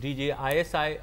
DGISI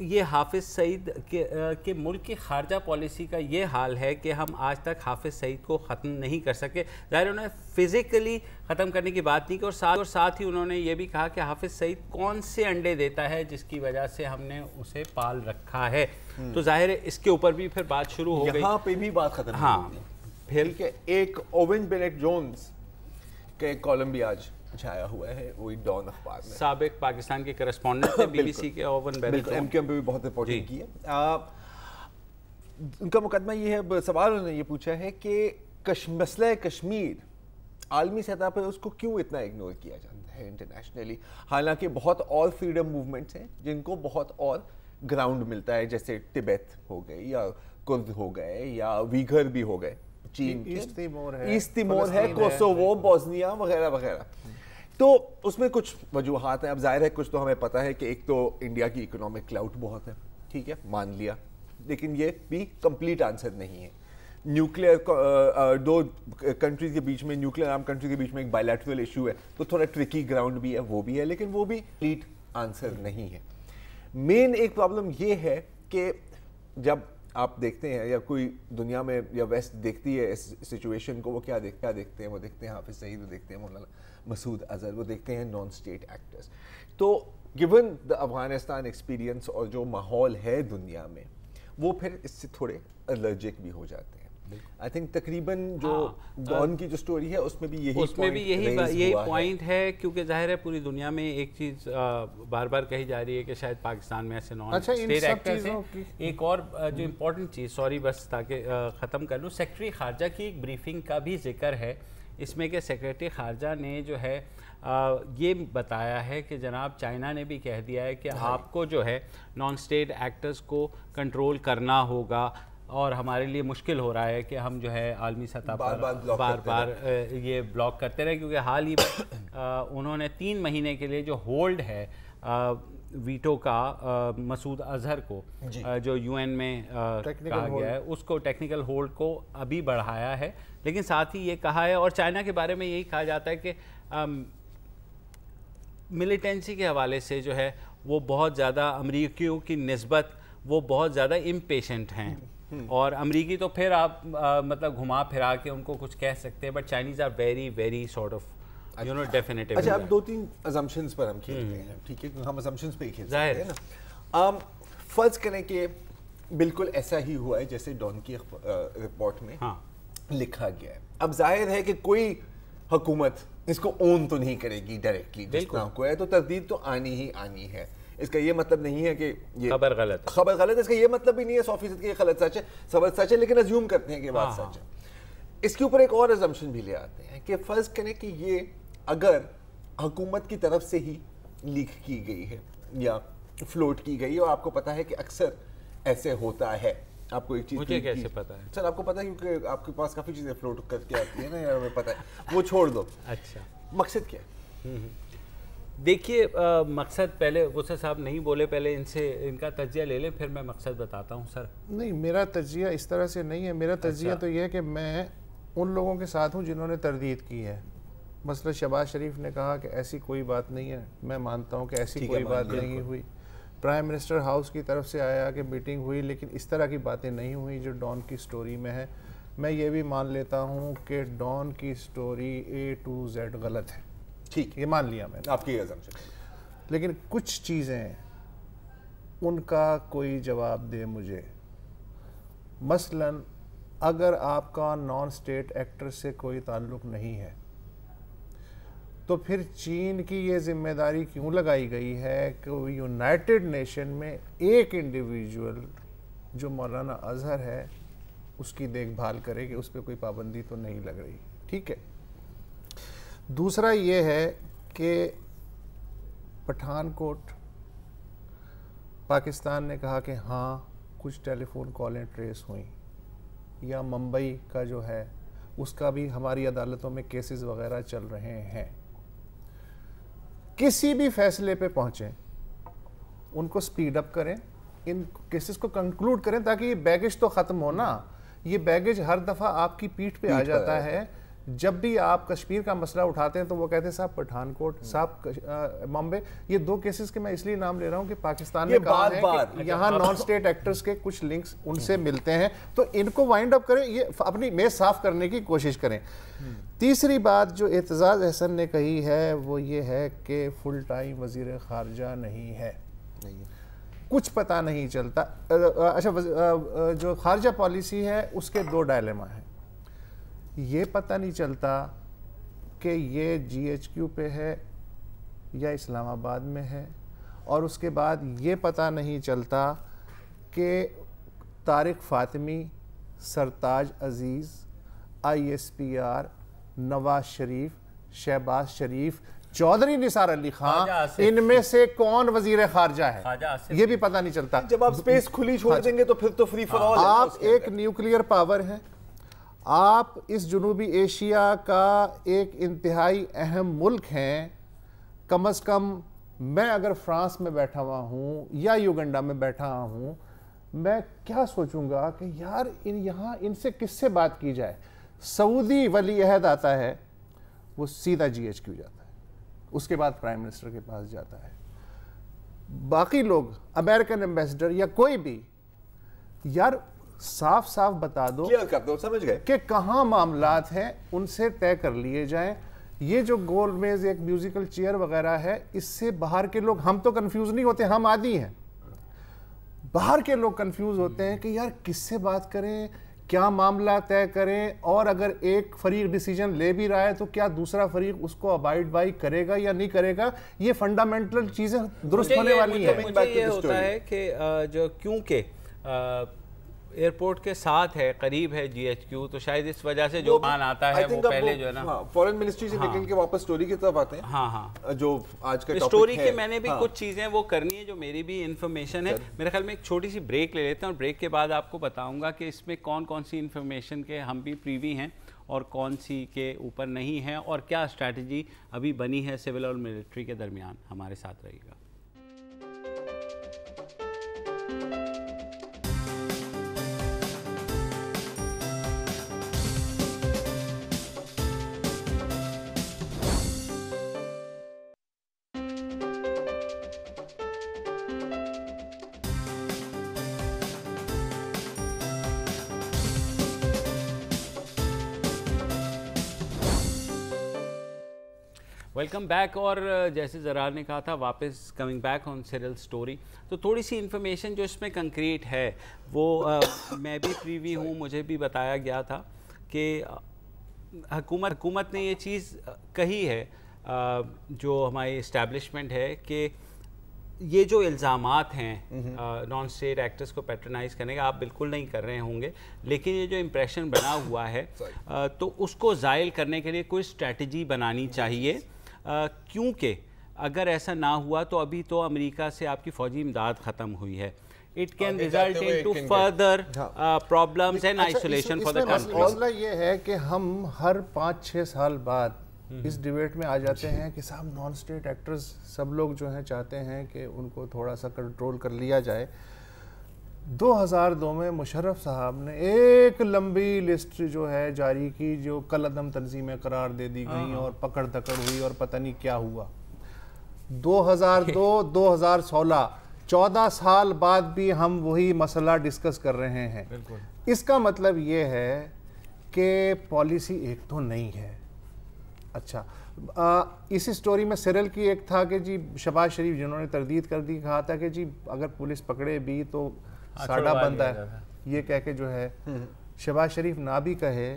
یہ حافظ سعید کے ملک کی خارجہ پالیسی کا یہ حال ہے کہ ہم آج تک حافظ سعید کو ختم نہیں کر سکے. ظاہر انہوں نے فزیکلی ختم کرنے کی بات نہیں کی اور ساتھ ہی انہوں نے یہ بھی کہا کہ حافظ سعید کون سے انڈے دیتا ہے جس کی وجہ سے ہم نے اسے پال رکھا ہے. تو ظاہر ہے اس کے اوپر بھی پھر بات شروع ہو گئی. یہاں پہ بھی بات ختم. ہاں پھر کہ ایک اوون بیلیٹ جونز کا ایک کالم بھی آج چھایا ہوا ہے وہی ڈان اخبار میں. سابق پاکستان کے کرسپونڈنٹ تھے بی بی سی کے اوون بیلیٹ. ایم کیو ایم پہ بھی بہت رپورٹنگ کی ہے. ان کا مقدمہ یہ ہے, سوال انہوں نے یہ پوچھا ہے کہ مسئلہ کشمیر عالمی سطح پر اس کو کیوں اتنا اگنور کیا جاتا ہے انٹرنیشنلی, حالانکہ بہت اور فریڈم موومنٹس ہیں جن کو بہت اور گراؤنڈ ملتا ہے, جیسے ٹبیت ہو گئے یا کرد ہو گئے یا ویگر بھی ہو گئے, چین ایسٹ تیمور ہے, کوسوو, بوسنیا وغیرہ وغیرہ. تو اس میں کچھ وجوہات ہیں. اب ظاہر ہے کچھ تو ہمیں پتہ ہے کہ ایک تو انڈیا کی اکنامک کلاؤٹ بہت ہے, ٹھیک ہے, مان لیا, لیکن یہ بھی کمپلیٹ آنسر نہیں ہے. نیوکلیئر دو کنٹریز کے بیچ میں, نیوکلیئر آرم کنٹریز کے بیچ میں ایک بائیلیٹرل ایشو ہے, تو تھوڑا ٹرکی گراؤنڈ بھی ہے, وہ بھی ہے, لیکن وہ بھی کمپلیٹ آنسر نہیں ہے. مین ایک پرابلم یہ ہے کہ جب آپ دیکھتے ہیں یا کوئی دنیا میں یا ویسٹ دیکھتی ہے اس سچویشن کو, وہ کیا دیکھتے ہیں, وہ دیکھتے ہیں حافظ سعید, وہ دیکھتے ہیں مولانا مسعود اظہر, وہ دیکھتے ہیں نان اسٹیٹ ایکٹرز. تو گیون دا افغانستان ایکسپیرینس اور جو ماحول ہے دنیا میں, وہ پھر اس سے تھوڑے الرجک بھی ہو جاتے ہیں. آئی تھنک تقریباً جو ڈان کی جو سٹوری ہے اس میں بھی یہی پوائنٹ ہے, کیونکہ ظاہر ہے پوری دنیا میں ایک چیز بار بار کہی جا رہی ہے کہ شاید پاکستان میں ایسے نان اسٹیٹ ایکٹرز ہیں. ایک اور جو امپورٹنٹ چیز, سوری بس تاکہ ختم کر لوں, سیکرٹری خارجہ کی ایک بریفنگ کا بھی ذکر ہے اس میں کہ سیکرٹری خارجہ نے جو ہے یہ بتایا ہے کہ جناب چائنا نے بھی کہہ دیا ہے کہ آپ کو جو ہے نان اسٹیٹ ایکٹرز کو کنٹرول کرنا ہوگا, اور ہمارے لیے مشکل ہو رہا ہے کہ ہم جو ہے عالمی سطح پر بار بار یہ بلاک کرتے رہے, کیونکہ حال ہی انہوں نے 3 مہینے کے لیے جو ہولڈ ہے ویٹو کا مسعود اظہر کو, جو یو این میں کہا گیا ہے, اس کو ٹیکنیکل ہولڈ کو ابھی بڑھایا ہے. لیکن ساتھ ہی یہ کہا ہے, اور چائنا کے بارے میں یہی کہا جاتا ہے کہ ملیٹنسی کے حوالے سے جو ہے وہ بہت زیادہ امریکیوں کی نسبت وہ بہت زیادہ امپیشنٹ ہیں, اور امریکی تو پھر آپ مطلب گھما پھرا کے ان کو کچھ کہہ سکتے ہیں, but Chinese are very very sort of you know definitive. اچھا, اب 2-3 assumptions پر ہم کھیلتے ہیں, ٹھیک ہے, ہم assumptions پہ ہی کھیل سکتے ہیں نا. فرض کریں کہ بالکل ایسا ہی ہوا ہے جیسے ڈان کی رپورٹ میں لکھا گیا ہے. اب ظاہر ہے کہ کوئی حکومت اس کو اون تو نہیں کرے گی ڈائریکٹلی, جس طرح کو ہے, تو تردید تو آنی ہی آنی ہے. اس کا یہ مطلب نہیں ہے کہ یہ خبر غلط ہے, اس کا یہ مطلب بھی نہیں ہے 100% کہ یہ غلط سچ ہے, سبق سچ ہے, لیکن ازیوم کرتے ہیں کہ بات سچ ہے. اس کے اوپر ایک اور ازمپشن بھی لے آتے ہیں کہ فرض کریں کہ یہ اگر حکومت کی طرف سے ہی لیک کی گئی ہے یا فلوٹ کی گئی ہے, اور آپ کو پتا ہے کہ اکثر ایسے ہوتا ہے. آپ کو ایک چیز مجھے کیسے پتا ہے سر, آپ کو پتا ہے کیونکہ آپ کے پاس کافی چیزیں فلوٹ کر کے آتی ہیں نا یار, ہمیں پتا ہے, وہ چھوڑ دو. اچھا, مقصد کیا ہے؟ دیکھیے مقصد پہلے غصہ صاحب نہیں بولے, پہلے ان کا تجزیہ لے لیں, پھر میں مقصد بتاتا ہوں. سر نہیں, میرا تجزیہ اس طرح سے نہیں ہے. میرا تجزیہ تو یہ ہے کہ میں ان لوگوں کے ساتھ ہوں جنہوں نے تردید کی ہے. مثلا شہباز شریف نے کہا کہ ایسی کوئی بات نہیں ہے, میں مانتا ہوں کہ ایسی کوئی بات نہیں ہوئی. پرائم منسٹر ہاؤس کی طرف سے آیا کہ میٹنگ ہوئی, لیکن اس طرح کی باتیں نہیں ہوئی جو ڈان کی سٹوری میں ہے. میں یہ بھی مان لیتا ہوں کہ ڈان کی سٹوری A to Z غلط ہے, ٹھیک, یہ مان لیا میں نے, آپ کی assumption. لیکن کچھ چیزیں ان کا کوئی جواب دے مجھے. مثلا اگر آپ کا نان اسٹیٹ ایکٹر سے کوئی تعلق نہیں ہے تو پھر چین کی یہ ذمہ داری کیوں لگائی گئی ہے کہ یونائٹڈ نیشن میں ایک انڈیویجول جو مولانا اظہر ہے اس کی دیکھ بھال کرے کہ اس پہ کوئی پابندی تو نہیں لگ رہی, ٹھیک ہے. دوسرا یہ ہے کہ پٹھان کوٹ پاکستان نے کہا کہ ہاں کچھ ٹیلی فون کالیں ٹریس ہوئیں, یا ممبئی کا جو ہے اس کا بھی ہماری عدالتوں میں کیسز وغیرہ چل رہے ہیں. کسی بھی فیصلے پہ پہنچیں, ان کو سپیڈ اپ کریں, ان کیسز کو کنکلوڈ کریں, تاکہ یہ بیگیج تو ختم ہونا. یہ بیگیج ہر دفعہ آپ کی پیٹھ پہ آ جاتا ہے جب بھی آپ کشمیر کا مسئلہ اٹھاتے ہیں تو وہ کہتے ہیں صاحب پٹھان کوٹ، صاحب بامبے. یہ 2 کیسز کے میں اس لیے نام لے رہا ہوں کہ پاکستان نے کہا ہے کہ یہاں نان اسٹیٹ ایکٹرز کے کچھ لنکس ان سے ملتے ہیں، تو ان کو وائنڈ اپ کریں، یہ اپنی میز صاف کرنے کی کوشش کریں. تیسری بات جو اعتزاز احسن نے کہی ہے وہ یہ ہے کہ فل ٹائم وزیر خارجہ نہیں ہے، کچھ پتہ نہیں چلتا. اچھا، جو خارجہ پالیسی ہے اس کے 2 ڈائلیما ہیں. یہ پتہ نہیں چلتا کہ یہ GHQ پہ ہے یا اسلام آباد میں ہے، اور اس کے بعد یہ پتہ نہیں چلتا کہ طارق فاطمی، سرتاج عزیز، ISPR، نواز شریف، شہباز شریف، چودھری نثار علی خان، ان میں سے کون وزیر خارجہ ہے یہ بھی پتہ نہیں چلتا. جب آپ سپیس کھلی چھوڑ دیں گے تو پھر تو فری فار آل. آپ ایک نیوکلیئر پاور ہیں، آپ اس جنوبی ایشیا کا ایک انتہائی اہم ملک ہیں. کم از کم میں اگر فرانس میں بیٹھا ہوا ہوں یا یوگنڈا میں بیٹھا ہوں، میں کیا سوچوں گا کہ یار یہاں ان سے کس سے بات کی جائے. سعودی ولی عہد آتا ہے، وہ سیدھا GHQ جاتا ہے، اس کے بعد پرائم منسٹر کے پاس جاتا ہے. باقی لوگ امریکن ایمبیسڈر یا کوئی بھی، یار صاف صاف بتا دو سمجھ گئے کہ کہاں معاملات ہیں، ان سے طے کر لیے جائیں. یہ جو گول میز ایک میوزیکل چیئر وغیرہ ہے، اس سے باہر کے لوگ، ہم تو کنفیوز نہیں ہوتے، ہم عادی ہیں. باہر کے لوگ کنفیوز ہوتے ہیں کہ یار کس سے بات کریں، کیا معاملہ طے کریں، اور اگر ایک فریق ڈیسیجن لے بھی رہا ہے تو کیا دوسرا فریق اس کو ابائڈ بائی کرے گا یا نہیں کرے گا. یہ فنڈامنٹل چیزیں درست ہونے والی ہیں. مجھے یہ ہوتا ہے کہ جو کیونکہ ایئرپورٹ کے ساتھ ہے، قریب ہے GHQ، تو شاید اس وجہ سے جو مان آتا ہے وہ پہلے جو ہے نا فورن منسٹری سے نکل کے واپس سٹوری کی طرف آتے ہیں. ہاں جو آج کا سٹوری کے میں نے بھی کچھ چیزیں وہ کرنی ہے جو میری بھی انفارمیشن ہے. میرے خیال میں ایک چھوٹی سی بریک لے لیتے ہیں، اور بریک کے بعد آپ کو بتاؤں گا کہ اس میں کون کون سی انفارمیشن کے ہم بھی پریوی ہیں اور کون سی کے اوپر نہیں ہیں، اور کیا اسٹریٹجی ابھی بنی ہے سول اور ملٹری کے درمیان. ہمارے ساتھ رہیے گا. Welcome back. اور جیسے زرار نے کہا تھا واپس coming back on serial story, تو تھوڑی سی انفارمیشن جو اس میں کنکریٹ ہے وہ میں بھی پریوی ہوں. مجھے بھی بتایا گیا تھا کہ حکومت نے یہ چیز کہی ہے، جو ہماری اسٹیبلشمنٹ ہے، کہ یہ جو الزامات ہیں نان اسٹیٹ ایکٹرز کو پیٹرنائز کرنے کا، آپ بالکل نہیں کر رہے ہوں گے، لیکن یہ جو امپریشن بنا ہوا ہے تو اس کو زائل کرنے کے لیے کوئی اسٹریٹجی بنانی چاہیے. کیونکہ اگر ایسا نہ ہوا تو ابھی تو امریکہ سے آپ کی فوجی امداد ختم ہوئی ہے. It can result into further problems and isolation for the country. مسئلہ یہ ہے کہ ہم ہر 5-6 سال بعد اس ڈیبیٹ میں آ جاتے ہیں کہ صاحب نان اسٹیٹ ایکٹرز سب لوگ جو ہیں چاہتے ہیں کہ ان کو تھوڑا سا کنٹرول کر لیا جائے. 2002 میں مشرف صاحب نے ایک لمبی لسٹ جو ہے جاری کی، جو کل عدم تنظیمیں قرار دے دی گئیں اور پکڑ دکڑ ہوئی اور پتہ نہیں کیا ہوا. 2002 2016 14 سال بعد بھی ہم وہی مسئلہ ڈسکس کر رہے ہیں. اس کا مطلب یہ ہے کہ پالیسی ایک تو نہیں ہے. اچھا، اسی سٹوری میں سیرل کی ایک تھا کہ جی شہباز شریف جنہوں نے تردید کر دی، کہا تھا کہ جی اگر پولیس پکڑے بھی تو ساڈا بندہ ہے. یہ کہہ کے جو ہے شہباز شریف نہ بھی کہے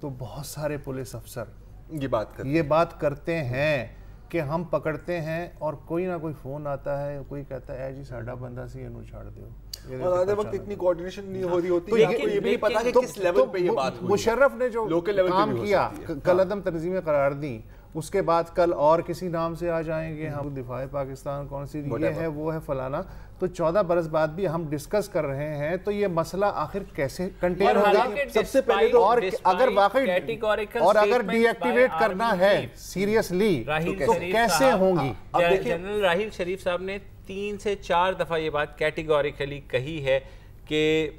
تو بہت سارے پولیس افسر یہ بات کرتے ہیں کہ ہم پکڑتے ہیں اور کوئی نہ کوئی فون آتا ہے، کوئی کہتا ہے جی ساڈا بندہ سی انہوں چھاڑ دیو. اور آدھے وقت اتنی کوارڈینیشن نہیں ہو رہی ہوتی، یہ بھی نہیں پتا کہ کس لیول پہ یہ بات ہوئی. مشرف نے جو کام کیا، کل عدم تنظیمیں قرار دیں، اس کے بعد کل اور کسی نام سے آ جائیں گے، ہم دفاع پاکستان کون سی یہ ہے وہ ہے فلانا. تو 14 برس بعد بھی ہم ڈسکس کر رہے ہیں تو یہ مسئلہ آخر کیسے کنٹین ہوگا؟ سب سے پہلے تو اور اگر واقعی اور اگر ڈی ایکٹیویٹ کرنا ہے سیریسلی تو کیسے ہوں گی؟ جنرل راحیل شریف صاحب نے 3 سے 4 دفعہ یہ بات کیٹیگوریکلی کہی ہے کہ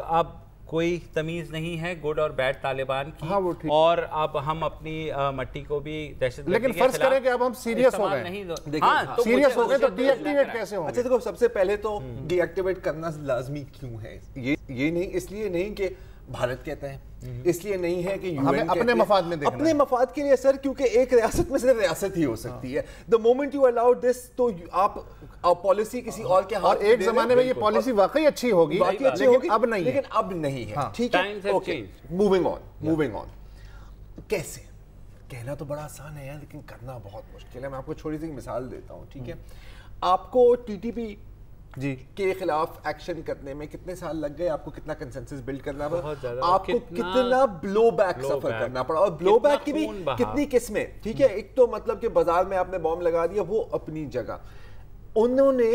اب کوئی تمیز نہیں ہے گڈ اور بیڈ طالبان کی. ہاں وہ ٹھیک. اور اب ہم اپنی مٹی کو بھی دہشت گردی لیکن فرض کریں کہ اب ہم سیریس ہو گئے, سیریس ہو گئے تو ڈی ایکٹیویٹ کیسے ہوں گے؟ اچھا دیکھو سب سے پہلے تو ڈی ایکٹیویٹ کرنا لازمی کیوں ہے؟ یہ نہیں, اس لیے نہیں کہ بھارت کہتا ہے, اس لیے نہیں ہے کہ ہمیں اپنے مفاد میں دیکھنا ہے, اپنے مفاد کے لیے سر, کیونکہ ایک ریاست میں صرف ریاست ہی ہو سکتی ہے. the moment you allow this تو آپ پالیسی کسی اور کے ہاتھ, اور ایک زمانے میں یہ پالیسی واقعی اچھی ہوگی, لیکن اب نہیں ہے, لیکن اب نہیں ہے. ٹھیک ہے, اوکے, موونگ آن. کیسے؟ کہنا تو بڑا آسان ہے یار, لیکن کرنا بہت مشکل ہے. میں آپ کو چھوٹی سی مثال دیتا ہوں, ٹھیک ہے. آپ کو ٹی ٹی پی جی کے خلاف ایکشن کرنے میں کتنے سال لگ گئے؟ آپ کو کتنا کنسنسس بلڈ کرنا پڑا, آپ کو کتنا بلو بیک سفر کرنا پڑا, اور بلو بیک کی بھی کتنی قسمیں, ٹھیک ہے. ایک تو مطلب کہ بازار میں آپ نے بوم لگا دیا, وہ اپنی جگہ. انہوں نے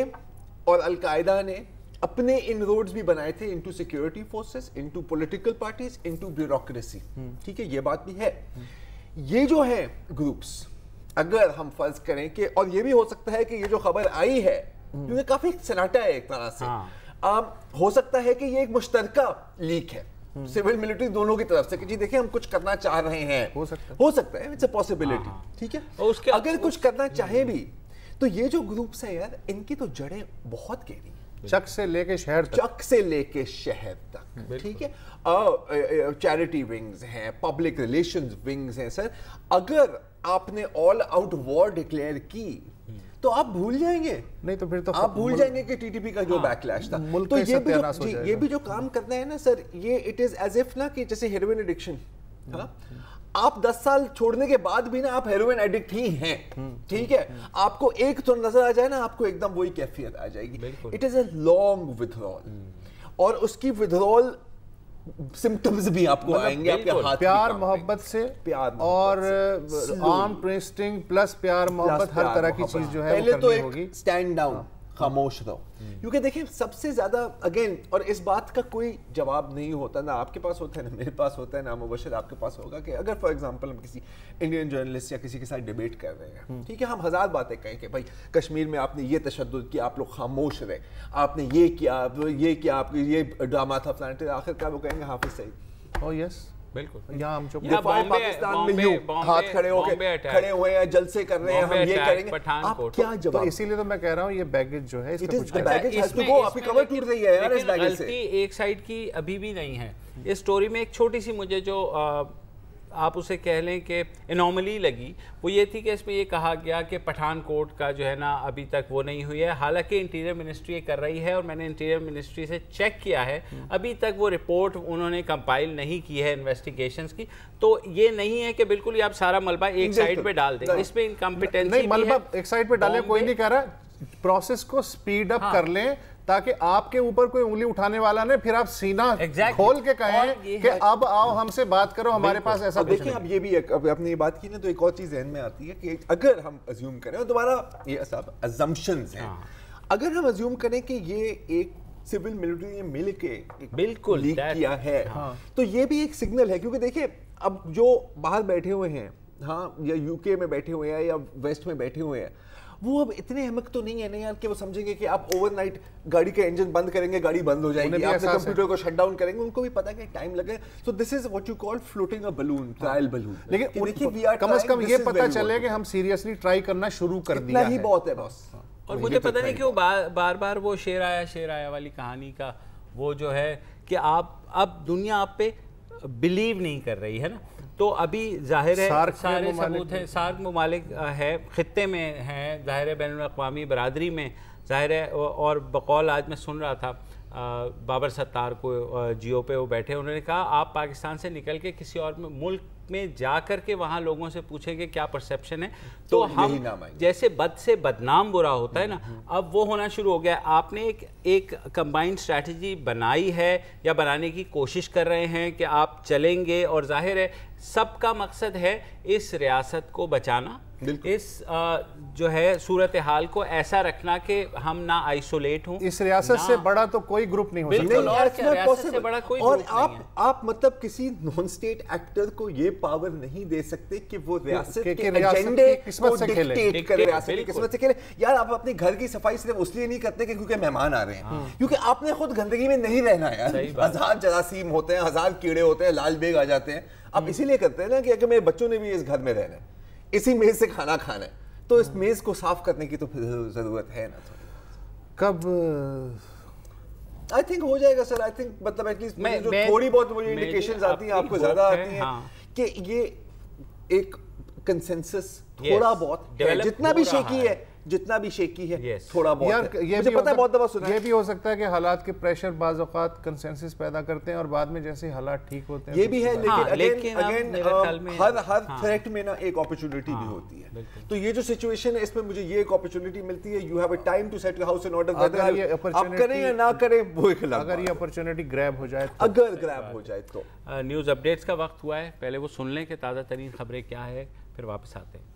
اور القاعدہ نے اپنے انروڈز بھی بنائے تھے into security forces, into political parties, into bureaucracy, ٹھیک ہے. یہ بات بھی ہے. یہ جو ہے گروپس, اگر ہم فرض کریں کہ, اور یہ بھی ہو سکتا ہے کہ یہ جو خبر آئی ہے, کیونکہ کافی سناٹا ہے ایک طرح سے, ہو سکتا ہے کہ یہ ایک مشترکہ لیک ہے سول ملٹری دونوں کی طرف سے, کہ جی دیکھیں ہم کچھ کرنا چاہ رہے ہیں, ہو سکتا ہے, اٹس اے پاسبلٹی, ٹھیک ہے. اگر کچھ کرنا چاہیں بھی تو یہ جو گروپس ہیں یار, ان کی تو جڑیں بہت گہری ہیں, چک سے لے کے شہر تک, چک سے لے کے شہر تک, ٹھیک ہے. چیریٹی ونگز ہیں, پبلک ریلیشنز ونگز ہیں. سر اگر آپ نے آل آؤٹ وار ڈکلیئر کی تو آپ بھول جائیں گے, نہیں تو پھر تو آپ بھول جائیں گے کہ ٹی ٹی پی کا جو بیک لیش تھا. تو یہ بھی جو کام کرنا ہے نا سر, یہ اٹ از ایز اف نا کہ جیسے ہیروئن ایڈکشن, آپ 10 سال چھوڑنے کے بعد بھی نا آپ ہیروئن ایڈکٹ ہی ہیں, ٹھیک ہے. آپ کو ایک تو نظر آ جائے نا, آپ کو ایک دم وہی کیفیت آ جائے گی. It is a long withdrawal, اور اس کی ودرول سمپٹمز بھی آپ کو آئیں گے آپ کے ہاتھ. پیار محبت سے, اور آرم ٹویسٹنگ پلس پیار محبت, ہر طرح کی چیز جو ہے پہلے تو ایک سٹینڈ ڈاؤن, خاموش رہو. کیونکہ دیکھیں سب سے زیادہ اگین, اور اس بات کا کوئی جواب نہیں ہوتا, نہ آپ کے پاس ہوتا ہے, نہ میرے پاس ہوتا ہے, نہ مبشر آپ کے پاس ہوگا, کہ اگر فار ایگزامپل ہم کسی انڈین جرنلسٹ یا کسی کے ساتھ ڈیبیٹ کر رہے ہیں, ٹھیک ہے, ہم ہزار باتیں کہیں کہ بھائی کشمیر میں آپ نے یہ تشدد کیا, آپ لوگ خاموش رہے, آپ نے یہ کیا, آپ یہ ڈرامہ تھا فلانٹ, آخر کار وہ کہیں گے حافظ سعید. او یس, بالکل. یہاں ہم چپ, پاکستان میں یوں ہاتھ کھڑے ہوئے ہیں, جلسے کر رہے ہیں, ہم یہ کریں گے, آپ کیا جواب؟ اسی لیے تو میں کہہ رہا ہوں یہ بیگیج جو ہے, آپ کی کمر ٹوٹ رہی ہے یار اس بیگیج سے. ایک سائیڈ کی ابھی بھی نہیں ہے اس سٹوری میں. ایک چھوٹی سی مجھے جو آپ اسے کہہ لیں کہ انوملی لگی, وہ یہ تھی کہ اس میں یہ کہا گیا کہ پٹھان کوٹ کا جو ہے نا ابھی تک وہ نہیں ہوئی ہے. حالانکہ انٹیریئر منسٹری یہ کر رہی ہے, اور میں نے انٹیریئر منسٹری سے چیک کیا ہے, ابھی تک وہ رپورٹ انہوں نے کمپائل نہیں کی ہے انویسٹیگیشنز کی. تو یہ نہیں ہے کہ بالکل یہ آپ سارا ملبہ ایک سائڈ پہ ڈال دیں, اس میں انکمپیٹنسی نہیں, ملبہ ایک سائڈ پہ ڈالیں, کوئی نہیں کہہ رہا, پروسیس کو سپیڈ اپ کر لیں تاکہ آپ کے اوپر کوئی انگلی اٹھانے والا نہیں, پھر آپ سینہ کھول کے کہیں کہ اب آؤ ہم سے بات کرو, ہمارے پاس ایسا کچھ نہیں. دیکھیں اب یہ بھی آپ نے یہ بات کی نا, تو ایک اور چیز ذہن میں آتی ہے کہ اگر ہم ازیوم کریں, اور دوبارہ یہ سب ازمپشنز ہیں, اگر ہم ازیوم کریں کہ یہ ایک سول ملٹری نے مل کے بالکل لیک کیا ہے, تو یہ بھی ایک سگنل ہے. کیونکہ دیکھیں اب جو باہر بیٹھے ہوئے ہیں, ہاں, یا یو کے میں بیٹھے ہوئے ہیں یا ویسٹ میں بیٹھے ہوئے ہیں, وہ اب اتنے احمق تو نہیں ہے نا یار کہ وہ سمجھیں گے کہ آپ اوور نائٹ گاڑی کا انجن بند کریں گے, گاڑی بند ہو جائے گی, آپ کمپیوٹر کو شٹ ڈاؤن کریں گے. ان کو بھی پتا ہے کہ ٹائم لگے. So this is what you call floating a balloon, trial balloon. لیکن کم از کم یہ پتا چلے کہ ہم سیریسلی ٹرائی کرنا شروع کر دیا ہے, اتنا ہی بہت ہے بس. اور مجھے پتہ نہیں کیوں بار بار وہ شیر آیا والی کہانی کا وہ جو ہے کہ آپ اب دنیا آپ پہ بلیو نہیں کر رہی ہے نا. تو ابھی ظاہر ہے سارے ثبوت ہیں, سارک ممالک ہے, خطے میں ہیں, ظاہر ہے بین الاقوامی برادری میں ظاہر ہے. اور بقول آج میں سن رہا تھا بابر ستار کو جیو پہ وہ بیٹھے, انہوں نے کہا آپ پاکستان سے نکل کے کسی اور ملک میں جا کر کے وہاں لوگوں سے پوچھیں گے کیا پرسیپشن ہے, تو ہم جیسے بد سے بدنام برا ہوتا ہے نا, اب وہ ہونا شروع ہو گیا. آپ نے ایک کمبائنڈ اسٹریٹجی بنائی ہے یا بنانے کی کوشش کر رہے ہیں کہ آپ چلیں گے, اور ظاہر ہے سب کا مقصد ہے اس ریاست کو بچانا, اس جو ہے صورتحال کو ایسا رکھنا کہ ہم نہ آئسولیٹ ہوں. اس ریاست سے بڑا تو کوئی گروپ نہیں ہو سکتا. بالکل, اور ریاست سے بڑا کوئی اور گروپ نہیں ہے. آپ مطلب کسی نان اسٹیٹ ایکٹر کو یہ پاور نہیں دے سکتے کہ وہ ریاست کے ایجنڈے کو ڈکٹیٹ کرے, ریاست کی قسمت سے کھیلے. یار آپ اپنے گھر کی صفائی صرف اس لیے نہیں کرتے کہ کیونکہ مہمان آ رہے ہیں, کیونکہ آپ نے خود گندگی میں نہیں رہنا ہے یار. ہزار جراثیم ہوتے ہیں, ہزار کیڑے ہوتے ہیں, لال بیگ آ جاتے ہیں. آپ اسی لیے کرتے ہیں نا کہ میرے بچوں نے بھی اس گھر میں رہنا ہے, اسی میز سے کھانا کھانا ہے, تو اس میز کو صاف کرنے کی تو ضرورت ہے نا. کب آئی تھنک ہو جائے گا سر. آئی تھنک مطلب ایٹ لیسٹ جو تھوڑی بہت مجھے انڈیکیشنز آتی ہیں, آپ کو زیادہ آتی ہیں, کہ یہ ایک کنسنسس تھوڑا بہت جتنا بھی شیکی ہے, جتنا بھی شیکی ہے تھوڑا بہت. مجھے پتہ ہے بہت دفعہ سنا ہے, یہ بھی ہو سکتا ہے کہ حالات کے پریشر بعض اوقات کنسنسس پیدا کرتے ہیں اور بعد میں جیسے حالات ٹھیک ہوتے ہیں. یہ بھی ہے, لیکن اگین ہر تھریٹ میں نا ایک اپرچونٹی بھی ہوتی ہے. تو یہ جو سچویشن ہے اس میں مجھے یہ ایک اپرچونٹی ملتی ہے, you have a time to set your house in order. آپ کریں یا نہ کریں وہ ایک الگ, اگر یہ اپرچونٹی گریب ہو جائے, اگر گریب ہو جائے تو. نیوز اپڈیٹس کا وقت ہوا ہے, پہلے وہ سن لیں کہ تازہ ترین خبریں کیا ہے, پھر واپس آتے ہیں.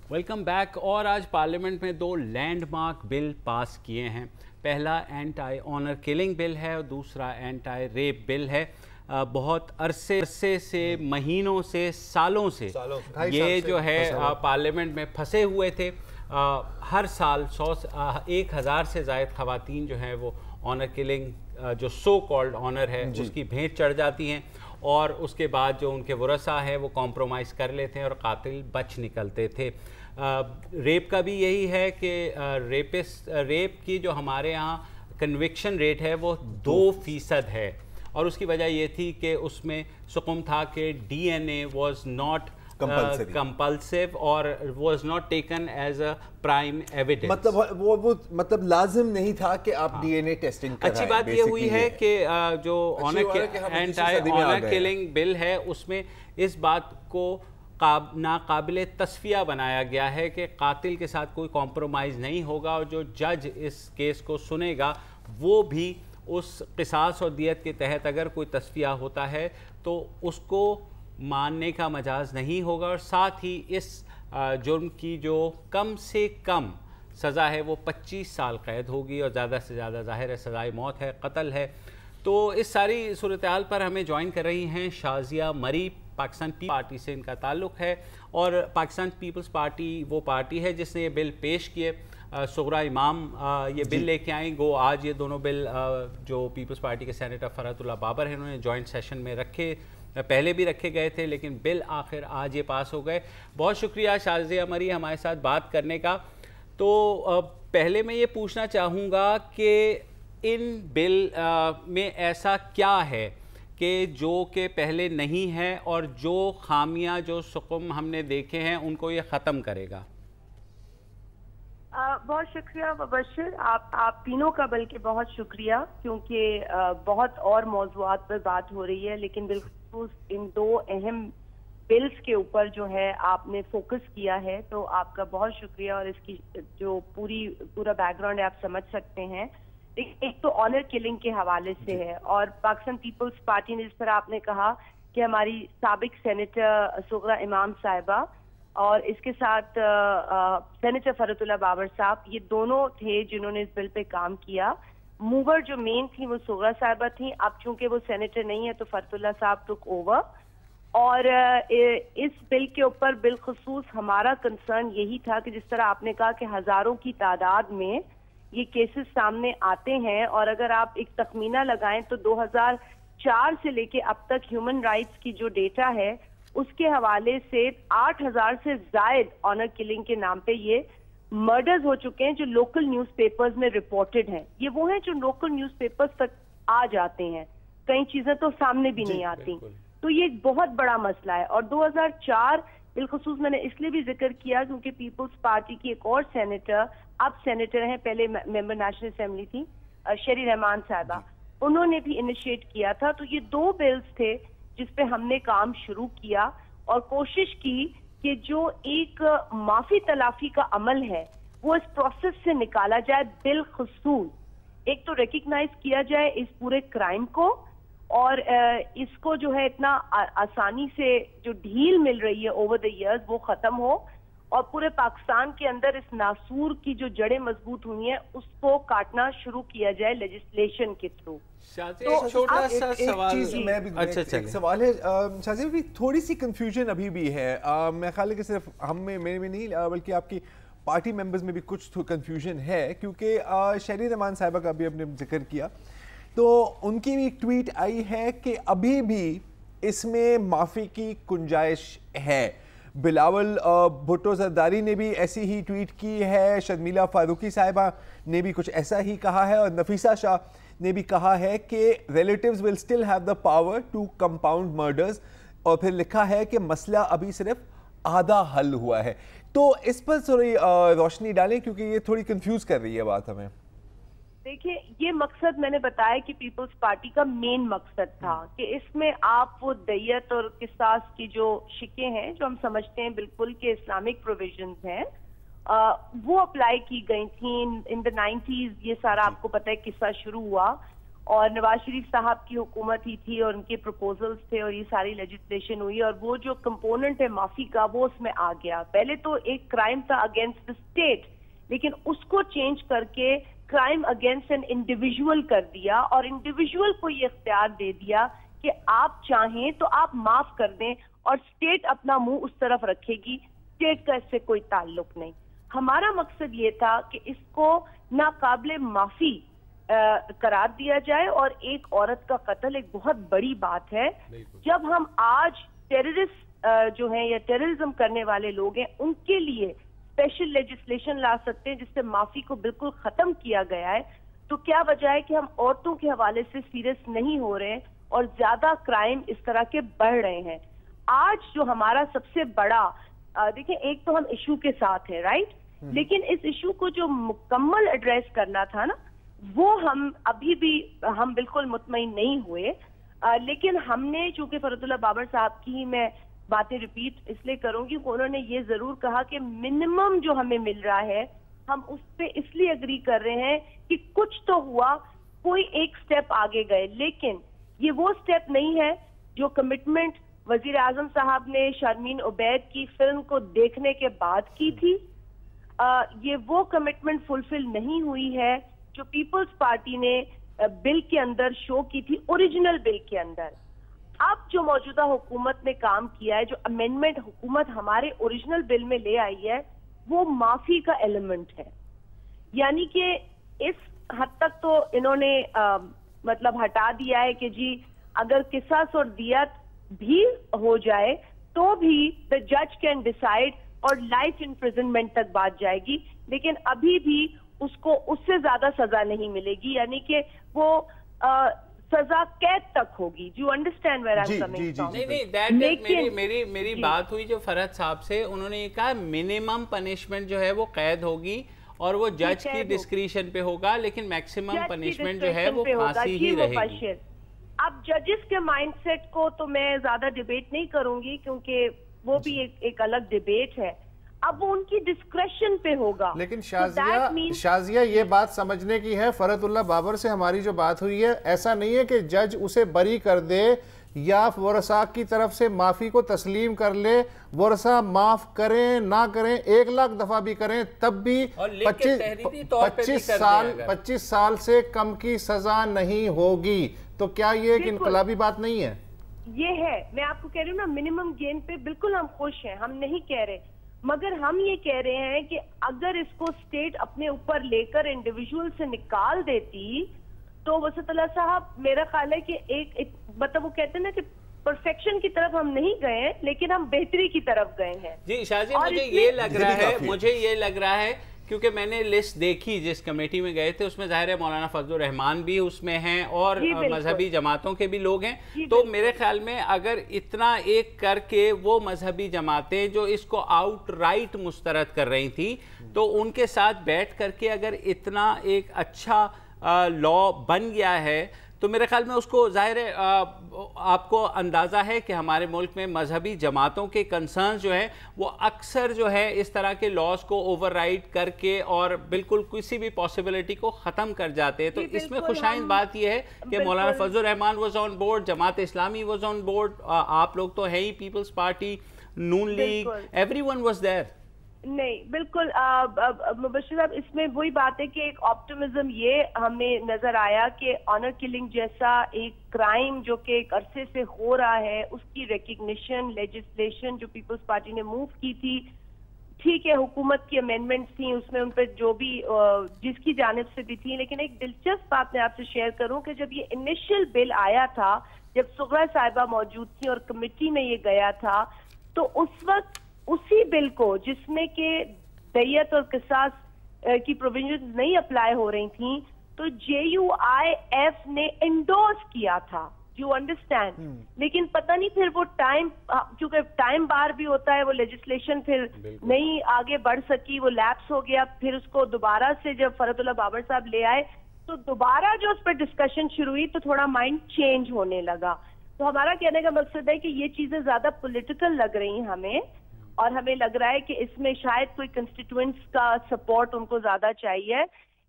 Welcome back. اور آج پارلیمنٹ میں 2 لینڈ مارک بل پاس کیے ہیں. پہلا اینٹائی آنر کلنگ بل ہے اور دوسرا اینٹائی ریپ بل ہے. بہت عرصے سے, مہینوں سے, سالوں سے یہ جو ہے پارلیمنٹ میں پھنسے ہوئے تھے. ہر سال 1000 سے زائد خواتین جو ہیں وہ آنر کلنگ جو سو کالڈ آنر ہے اس کی بھینٹ چڑھ جاتی ہیں, اور اس کے بعد جو ان کے ورثاء ہے وہ کمپرومائز کر لیتے ہیں اور قاتل بچ نکلتے تھے. ریپ کا بھی یہی ہے کہ ریپ کی جو ہمارے ہاں کنوکشن ریٹ ہے وہ 2% ہے, اور اس کی وجہ یہ تھی کہ اس میں سقم تھا کہ D N A was not compulsive اور was not taken as a prime evidence. مطلب لازم نہیں تھا کہ آپ ڈی این اے ٹیسٹنگ کرائیں. اچھی بات یہ ہوئی ہے کہ جو اینٹائی آنر کلنگ بل ہے اس میں اس بات کو ناقابل تصفیہ بنایا گیا ہے کہ قاتل کے ساتھ کوئی کمپرومائز نہیں ہوگا, اور جو جج اس کیس کو سنے گا وہ بھی اس قصاص اور دیت کے تحت اگر کوئی تصفیہ ہوتا ہے تو اس کو ماننے کا مجاز نہیں ہوگا, اور ساتھ ہی اس جرم کی جو کم سے کم سزا ہے وہ 25 سال قید ہوگی, اور زیادہ سے زیادہ ظاہر ہے سزائے موت ہے, قتل ہے. تو اس ساری صورتحال پر ہمیں جوائن کر رہی ہیں شازیہ مری, پاکستان پیپلز پارٹی سے ان کا تعلق ہے, اور پاکستان پیپلز پارٹی وہ پارٹی ہے جس نے یہ بل پیش کیے. صغرا امام یہ بل لے کے آئیں, گو آج یہ دونوں بل جو پیپلز پارٹی کے سینیٹر فرحت اللہ بابر ہیں انہوں نے جوائنٹ سیشن میں رکھے, پہلے بھی رکھے گئے تھے لیکن بل آخر آج یہ پاس ہو گئے. بہت شکریہ شازیہ مری ہمارے ساتھ بات کرنے کا. تو پہلے میں یہ پوچھنا چاہوں گا کہ ان بل میں ایسا کیا ہے کہ جو کہ پہلے نہیں ہے, اور جو خامیاں جو سقم ہم نے دیکھے ہیں ان کو یہ ختم کرے گا؟ بہت شکریہ مبشر, آپ تینوں کا بلکہ بہت شکریہ, کیونکہ بہت اور موضوعات پر بات ہو رہی ہے, لیکن بالخصوص ان 2 اہم بلز کے اوپر جو ہے آپ نے فوکس کیا ہے, تو آپ کا بہت شکریہ. اور اس کی جو پورا بیک گراؤنڈ ہے آپ سمجھ سکتے ہیں. ایک تو آنر کلنگ کے حوالے سے ہے, اور پاکستان پیپلز پارٹی نے جس طرح آپ نے کہا کہ ہماری سابق سینیٹر صغرا امام صاحبہ اور اس کے ساتھ سینیٹر فرحت اللہ بابر صاحب, یہ دونوں تھے جنہوں نے اس بل پہ کام کیا. موور جو مین تھی وہ صغرا صاحبہ تھیں, اب چونکہ وہ سینیٹر نہیں ہے تو فرحت اللہ صاحب ٹک اوور. اور اس بل کے اوپر بالخصوص ہمارا کنسرن یہی تھا کہ جس طرح آپ نے کہا کہ ہزاروں کی تعداد میں یہ کیسز سامنے آتے ہیں, اور اگر آپ ایک تخمینہ لگائیں تو 2004 سے لے کے اب تک ہیومن رائٹس کی جو ڈیٹا ہے اس کے حوالے سے 8000 سے زائد آنر کلنگ کے نام پہ یہ مرڈرز ہو چکے ہیں جو لوکل نیوز پیپرز میں رپورٹڈ ہیں. یہ وہ ہیں جو لوکل نیوز پیپرز تک آ جاتے ہیں, کئی چیزیں تو سامنے بھی نہیں آتی. تو یہ ایک بہت بڑا مسئلہ ہے, اور 2004 بالخصوص میں نے اس لیے بھی ذکر کیا کیونکہ پیپلز پارٹی کی ایک اور سینیٹر، اب سینیٹر ہیں، پہلے ممبر نیشنل اسمبلی تھی، شیری رحمان صاحبہ، انہوں نے بھی انیشیٹ کیا تھا. تو یہ 2 بلز تھے جس پہ ہم نے کام شروع کیا اور کوشش کی کہ جو ایک معافی تلافی کا عمل ہے وہ اس پروسیس سے نکالا جائے. بالخصوص ایک تو ریکگنائز کیا جائے اس پورے کرائم کو، اور اس کو جو ہے اتنا آسانی سے جو ڈھیل مل رہی ہے اوور دا ایئرز وہ ختم ہو، اور پورے پاکستان کے اندر اس ناسور کی جو جڑیں مضبوط ہوئی ہیں اس کو کاٹنا شروع کیا جائے لیجسلیشن کے تھرو. چھوٹا سا سوال ہے شازیہ بھی، تھوڑی سی کنفیوژن ابھی بھی ہے. میں خیال ہے کہ صرف ہم میں میرے میں نہیں بلکہ آپ کی پارٹی ممبرز میں بھی کچھ کنفیوژن ہے، کیونکہ شیری رحمان صاحبہ کا بھی اپنے ذکر کیا تو ان کی بھی ایک ٹویٹ آئی ہے کہ ابھی بھی اس میں معافی کی گنجائش ہے. بلاول بھٹو زرداری نے بھی ایسی ہی ٹویٹ کی ہے، شرمیلا فاروقی صاحبہ نے بھی کچھ ایسا ہی کہا ہے، اور نفیسہ شاہ نے بھی کہا ہے کہ relatives will still have the power to compound murders, اور پھر لکھا ہے کہ مسئلہ ابھی صرف آدھا حل ہوا ہے. تو اس پر تھوڑی روشنی ڈالیں کیونکہ یہ تھوڑی کنفیوز کر رہی ہے بات ہمیں. دیکھیں یہ مقصد میں نے بتایا کہ پیپلز پارٹی کا مین مقصد تھا کہ اس میں آپ وہ دیت اور قصاص کی جو شکیں ہیں جو ہم سمجھتے ہیں بالکل کہ اسلامک پروویژنز ہیں وہ اپلائی کی گئی تھیں ان دا 90s. یہ سارا آپ کو پتہ ہے قصہ شروع ہوا اور نواز شریف صاحب کی حکومت ہی تھی اور ان کے پروپوزلز تھے اور یہ ساری لیجسلیشن ہوئی اور وہ جو کمپوننٹ ہے معافی کا وہ اس میں آ گیا. پہلے تو ایک کرائم تھا اگینسٹ دا اسٹیٹ، لیکن اس کو چینج کر کے کرائم اگینسٹ این انڈیویجول کر دیا اور انڈیویجول کو یہ اختیار دے دیا کہ آپ چاہیں تو آپ معاف کر دیں اور اسٹیٹ اپنا منہ اس طرف رکھے گی، اسٹیٹ کا اس سے کوئی تعلق نہیں. ہمارا مقصد یہ تھا کہ اس کو ناقابل معافی قرار دیا جائے، اور ایک عورت کا قتل ایک بہت بڑی بات ہے. جب ہم آج ٹیررسٹ جو ہیں یا ٹیررزم کرنے والے لوگ ہیں ان کے لیے اسپیشل لیجسلیشن لا سکتے ہیں جس سے معافی کو بالکل ختم کیا گیا ہے، تو کیا وجہ ہے کہ ہم عورتوں کے حوالے سے سیریس نہیں ہو رہے ہیں اور زیادہ کرائم اس طرح کے بڑھ رہے ہیں. آج جو ہمارا سب سے بڑا دیکھیں، ایک تو ہم ایشو کے ساتھ ہیں رائٹ، لیکن اس ایشو کو جو مکمل ایڈریس کرنا تھا نا وہ ہم ابھی بھی ہم بالکل مطمئن نہیں ہوئے. لیکن ہم نے چونکہ فرد اللہ بابر صاحب کی ہی میں باتیں ریپیٹ اس لیے کروں گی، انہوں نے یہ ضرور کہا کہ منیمم جو ہمیں مل رہا ہے ہم اس پہ اس لیے اگری کر رہے ہیں کہ کچھ تو ہوا، کوئی ایک سٹیپ آگے گئے. لیکن یہ وہ سٹیپ نہیں ہے جو کمٹمنٹ وزیر اعظم صاحب نے شرمین عبید کی فلم کو دیکھنے کے بعد کی تھی. یہ وہ کمٹمنٹ فلفل نہیں ہوئی ہے جو پیپلز پارٹی نے بل کے اندر شو کی تھی، اوریجنل بل کے اندر. اب جو موجودہ حکومت نے کام کیا ہے، جو امینڈمنٹ حکومت ہمارے اوریجنل بل میں لے آئی ہے، وہ معافی کا ایلیمنٹ ہے. یعنی کہ اس حد تک تو انہوں نے مطلب ہٹا دیا ہے کہ جی اگر قصاص اور دیت بھی ہو جائے تو بھی the judge can decide اور لائف امپریزنمنٹ تک بات جائے گی، لیکن ابھی بھی اس کو اس سے زیادہ سزا نہیں ملے گی، یعنی کہ وہ سزا قید تک ہوگی. جو understand where I am coming from. نہیں، میری بات ہوئی جو فرحت صاحب سے، انہوں نے یہ کہا منیمم پنشمنٹ جو ہے وہ قید ہوگی اور وہ جج کی ڈسکریشن پہ ہوگا، لیکن میکسیمم پنشمنٹ جو ہے وہ پھانسی ہی رہے گی. اب ججز کے مائنڈ سیٹ کو تو میں زیادہ ڈیبیٹ نہیں کروں گی کیونکہ وہ بھی ایک الگ ڈیبیٹ ہے. اب وہ ان کی ڈسکریشن پہ ہوگا. لیکن شازیہ یہ بات سمجھنے کی ہے، فرحت اللہ بابر سے ہماری جو بات ہوئی ہے، ایسا نہیں ہے کہ جج اسے بری کر دے یا ورثاء کی طرف سے معافی کو تسلیم کر لے. ورثاء معاف کریں نہ کریں، 1,00,000 دفعہ بھی کریں تب بھی 25 سال سے کم کی سزا نہیں ہوگی. تو کیا یہ ایک انقلابی بات نہیں ہے؟ یہ ہے، میں آپ کو کہہ رہی ہوں نا، منیمم گین پہ بالکل ہم خوش ہیں، ہم نہیں کہہ رہے، مگر ہم یہ کہہ رہے ہیں کہ اگر اس کو اسٹیٹ اپنے اوپر لے کر انڈیویجول سے نکال دیتی تو وسط اللہ صاحب میرا خیال ہے کہ ایک مطلب وہ کہتے ہیں نا کہ پرفیکشن کی طرف ہم نہیں گئے ہیں لیکن ہم بہتری کی طرف گئے ہیں. جی شازیہ، مجھے یہ لگ رہا ہے کیونکہ میں نے لسٹ دیکھی جس کمیٹی میں گئے تھے، اس میں ظاہر ہے مولانا فضل الرحمان بھی اس میں ہیں اور مذہبی جماعتوں کے بھی لوگ ہیں. تو میرے خیال میں اگر اتنا ایک کر کے وہ مذہبی جماعتیں جو اس کو آؤٹ رائٹ مسترد کر رہی تھیں، تو ان کے ساتھ بیٹھ کر کے اگر اتنا ایک اچھا لا بن گیا ہے تو میرے خیال میں اس کو ظاہر ہے آپ کو اندازہ ہے کہ ہمارے ملک میں مذہبی جماعتوں کے کنسرنز جو ہیں وہ اکثر جو ہے اس طرح کے لاز کو اوور رائڈ کر کے اور بالکل کسی بھی پاسبلٹی کو ختم کر جاتے ہیں. تو اس میں خوشائند بات یہ ہے کہ مولانا فضل الرحمان was on board, Jamaat Islami was on board, آپ لوگ تو ہے ہی، Peoples Party, Noon League, every one was there. نہیں بالکل مبشر صاحب، اس میں وہی بات ہے کہ ایک آپٹمزم یہ ہمیں نظر آیا کہ آنر کلنگ جیسا ایک کرائم جو کہ ایک عرصے سے ہو رہا ہے، اس کی ریکگنیشن لیجسلیشن جو پیپلز پارٹی نے موو کی تھی، ٹھیک ہے حکومت کی امینڈمنٹس تھیں اس میں، ان پہ جو بھی جس کی جانب سے بھی تھی، لیکن ایک دلچسپ بات میں آپ سے شیئر کروں کہ جب یہ انیشل بل آیا تھا، جب صغرا صاحبہ موجود تھی اور کمیٹی میں یہ گیا تھا، تو اس وقت اسی بل کو جس میں کہ دیت اور قصاص کی پروویژنز نہیں اپلائی ہو رہی تھیں، تو JUIF نے انڈورس کیا تھا، یو انڈرسٹینڈ. لیکن پتہ نہیں پھر وہ ٹائم، کیونکہ ٹائم بار بھی ہوتا ہے، وہ لیجسلیشن پھر نہیں آگے بڑھ سکی، وہ لیپس ہو گیا. پھر اس کو دوبارہ سے جب فرحت اللہ بابر صاحب لے آئے تو دوبارہ جو اس پر ڈسکشن شروع ہوئی تو تھوڑا مائنڈ چینج ہونے لگا. تو ہمارا کہنے کا مقصد ہے کہ یہ چیزیں زیادہ پولیٹیکل لگ رہی ہیں ہمیں، اور ہمیں لگ رہا ہے کہ اس میں شاید کوئی کنسٹیٹوئنٹس کا سپورٹ ان کو زیادہ چاہیے.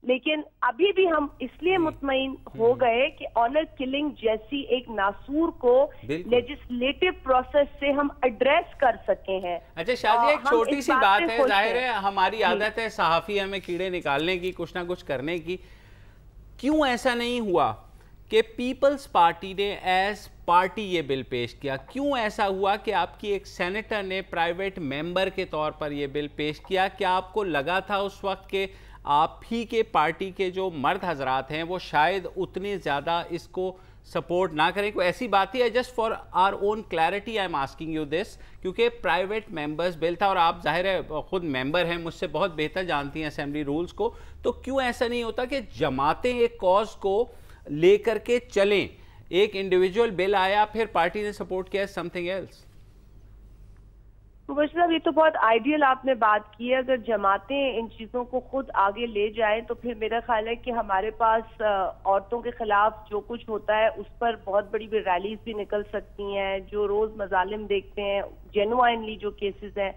لیکن ابھی بھی ہم اس لیے مطمئن ہو گئے کہ آنر کلنگ جیسی ایک ناسور کو لیجسلیٹو پروسیس سے ہم ایڈریس کر سکے ہیں. اچھا شازیہ، ایک چھوٹی سی بات ہے، ظاہر ہے ہماری عادت ہے صحافی ہمیں کیڑے نکالنے کی، کچھ نہ کچھ کرنے کی. کیوں ایسا نہیں ہوا کہ پیپلز پارٹی نے ایز پارٹی یہ بل پیش کیا؟ کیوں ایسا ہوا کہ آپ کی ایک سینیٹر نے پرائیویٹ ممبر کے طور پر یہ بل پیش کیا؟ کیا آپ کو لگا تھا اس وقت کہ آپ ہی کے پارٹی کے جو مرد حضرات ہیں وہ شاید اتنے زیادہ اس کو سپورٹ نہ کریں؟ کوئی ایسی بات ہی ہے؟ Just for our own clarity I am asking you this, کیونکہ پرائیویٹ ممبرز بل تھا اور آپ ظاہر ہے خود ممبر ہیں، مجھ سے بہت بہتر جانتی ہیں اسمبلی رولز کو. تو کیوں ایسا نہیں ہوتا کہ جماعتیں ایک کاز کو لے کر کے چلیں؟ ایک انڈیویجول بل آیا، پھر پارٹی نے سپورٹ کیا سم تھنگ ایلس. مبشر، یہ تو بہت آئیڈیل آپ نے بات کی ہے. اگر جماعتیں ان چیزوں کو خود آگے لے جائیں تو پھر میرا خیال ہے کہ ہمارے پاس عورتوں کے خلاف جو کچھ ہوتا ہے اس پر بہت بڑی بھی ریلیز بھی نکل سکتی ہیں. جو روز مظالم دیکھتے ہیں، جینوائنلی جو کیسز ہیں،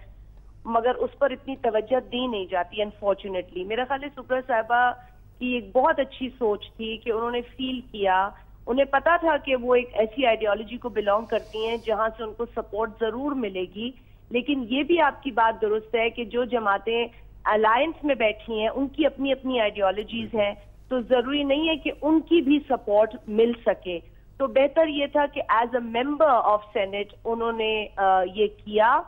مگر اس پر اتنی توجہ دی نہیں جاتی انفارچونیٹلی. میرا خیال ہے صغرا صاحبہ کی ایک بہت اچھی سوچ تھی کہ انہوں نے فیل کیا، انہیں پتا تھا کہ وہ ایک ایسی آئیڈیالوجی کو بلانگ کرتی ہیں جہاں سے ان کو سپورٹ ضرور ملے گی. لیکن یہ بھی آپ کی بات درست ہے کہ جو جماعتیں الائنس میں بیٹھی ہیں ان کی اپنی اپنی آئیڈیالوجیز ہیں، تو ضروری نہیں ہے کہ ان کی بھی سپورٹ مل سکے. تو بہتر یہ تھا کہ as a member of senate انہوں نے یہ کیا.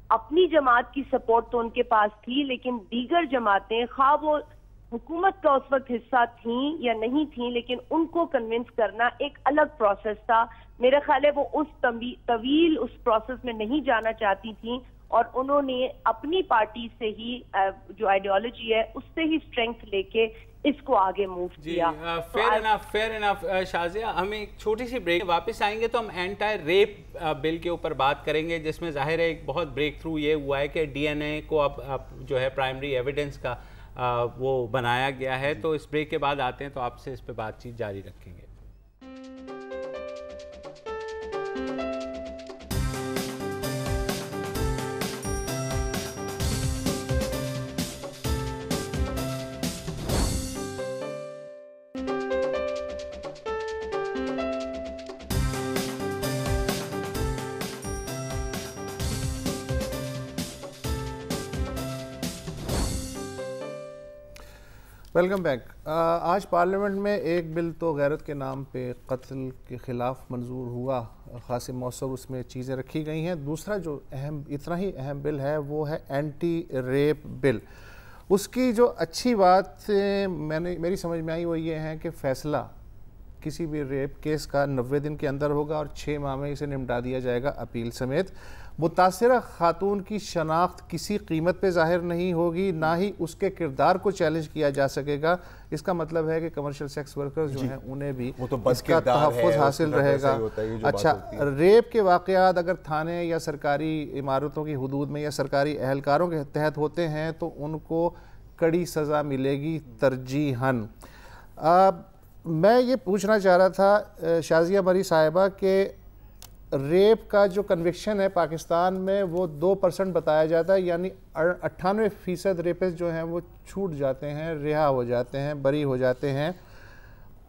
اپنی جماعت کی سپورٹ تو ان کے پاس تھی، لیکن دیگر جماعتیں خواہ وہ حکومت کا اس وقت حصہ تھیں یا نہیں تھیں، لیکن ان کو کنونس کرنا ایک الگ پروسیس تھا. میرا خیال ہے وہ اس طویل اس پروسیس میں نہیں جانا چاہتی تھیں، اور انہوں نے اپنی پارٹی سے ہی جو آئیڈیالوجی ہے اس سے ہی اسٹرینتھ لے کے اس کو آگے موو کیا. فیر انف. شازیہ، ہمیں ایک چھوٹی سی بریک، واپس آئیں گے تو ہم اینٹی ریپ بل کے اوپر بات کریں گے، جس میں ظاہر ہے ایک بہت بریک تھرو یہ ہوا ہے کہ DNA کو اب جو ہے پرائمری ایویڈنس کا وہ بنایا گیا ہے. تو اس بریک کے بعد آتے ہیں تو آپ سے اس پہ بات چیت جاری رکھیں گے. Welcome back. آج پارلیمنٹ میں ایک بل تو غیرت کے نام پہ قتل کے خلاف منظور ہوا، خاص مؤثر اس میں چیزیں رکھی گئی ہیں. دوسرا جو اتنا ہی اہم بل ہے وہ ہے اینٹی ریپ بل. اس کی جو اچھی بات میری سمجھ میں آئی وہ یہ ہے کہ فیصلہ کسی بھی ریپ کیس کا 90 دن کے اندر ہوگا اور 6 ماہ میں اسے نمٹا دیا جائے گا اپیل سمیت. متاثرہ خاتون کی شناخت کسی قیمت پہ ظاہر نہیں ہوگی، نہ ہی اس کے کردار کو چیلنج کیا جا سکے گا۔ اس کا مطلب ہے کہ کمرشل سیکس ورکرز جو ہیں انہیں بھی اس کا تحفظ حاصل رہے گا۔ اچھا، ریپ کے واقعات اگر تھانے یا سرکاری عمارتوں کی حدود میں یا سرکاری اہلکاروں کے تحت ہوتے ہیں تو ان کو کڑی سزا ملے گی ترجیحاً۔ میں یہ پوچھنا چاہ رہا تھا شازیہ مری صاحبہ کہ ریپ کا جو کنوکشن ہے پاکستان میں وہ 2% بتایا جاتا ہے، یعنی 98% ریپسٹ جو ہیں وہ چھوٹ جاتے ہیں، رہا ہو جاتے ہیں، بری ہو جاتے ہیں۔